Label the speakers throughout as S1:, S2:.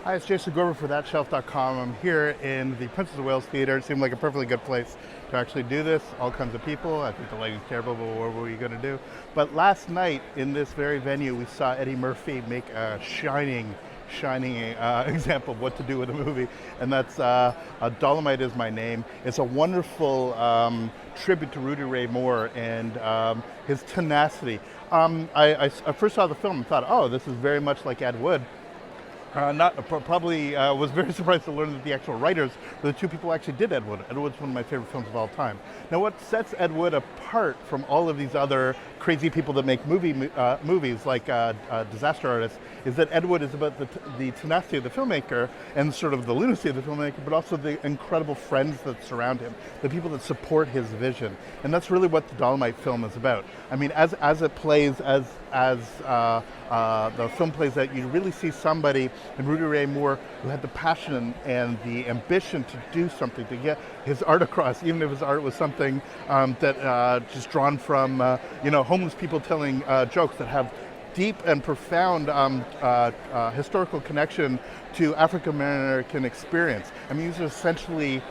S1: Hi, it's Jason Gorber for ThatShelf.com. I'm here in the Princess of Wales Theatre. It seemed like a perfectly good place to actually do this. All kinds of people. I think the lighting's terrible, but what were you going to do? But last night in this very venue, we saw Eddie Murphy make a shining example of what to do with a movie, and that's Dolomite Is My Name. It's a wonderful tribute to Rudy Ray Moore and his tenacity. I first saw the film and thought, oh, this is very much like Ed Wood. Was very surprised to learn that the actual writers were the two people who actually did Ed Wood. Ed Wood's one of my favorite films of all time. Now, what sets Ed Wood apart from all of these other crazy people that make movies like disaster artists is that Ed Wood is about the tenacity of the filmmaker and sort of the lunacy of the filmmaker, but also the incredible friends that surround him, the people that support his vision. And that's really what the Dolomite film is about. I mean, as it plays, as the film plays out, you really see somebody in Rudy Ray Moore who had the passion and the ambition to do something, to get his art across, even if his art was something that just drawn from homeless people telling jokes that have deep and profound historical connection to African American experience. I mean, these are essentially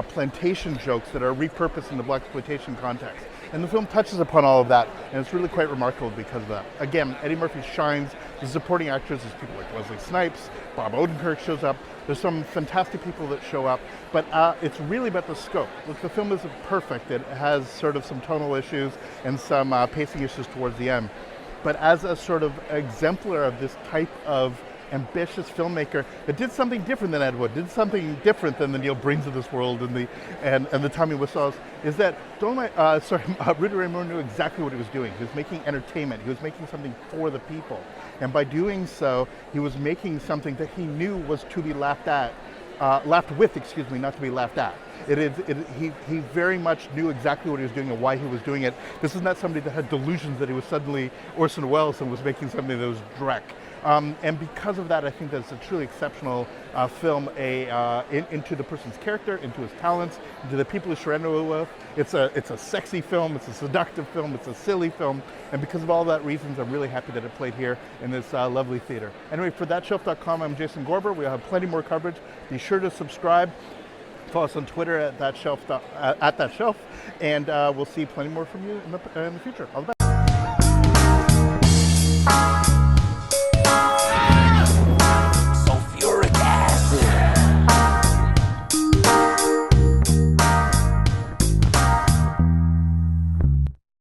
S1: plantation jokes that are repurposed in the blaxploitation context. And the film touches upon all of that, and it's really quite remarkable because of that. Again, Eddie Murphy shines. The supporting actors, there's people like Wesley Snipes, Bob Odenkirk shows up. There's some fantastic people that show up, but it's really about the scope. Look, the film isn't perfect. It has sort of some tonal issues and some pacing issues towards the end. But as a sort of exemplar of this type of ambitious filmmaker that did something different than Ed Wood, did something different than the Neil Breens of this world and the Tommy Wiseaus, is that Rudy Ray Moore knew exactly what he was doing. He was making entertainment. He was making something for the people. And by doing so, he was making something that he knew was to be laughed with, not to be laughed at. He very much knew exactly what he was doing and why he was doing it. This is not somebody that had delusions that he was suddenly Orson Welles and was making something that was Drek. And because of that, I think that's a truly exceptional film into the person's character, into his talents, into the people he surrounded with. It's a sexy film, it's a seductive film, it's a silly film, and because of all that reasons, I'm really happy that it played here in this lovely theater. Anyway, for ThatShelf.com, I'm Jason Gorber. We'll have plenty more coverage. Be sure to subscribe. Follow us on Twitter at ThatShelf, and we'll see plenty more from you in the future. All the best.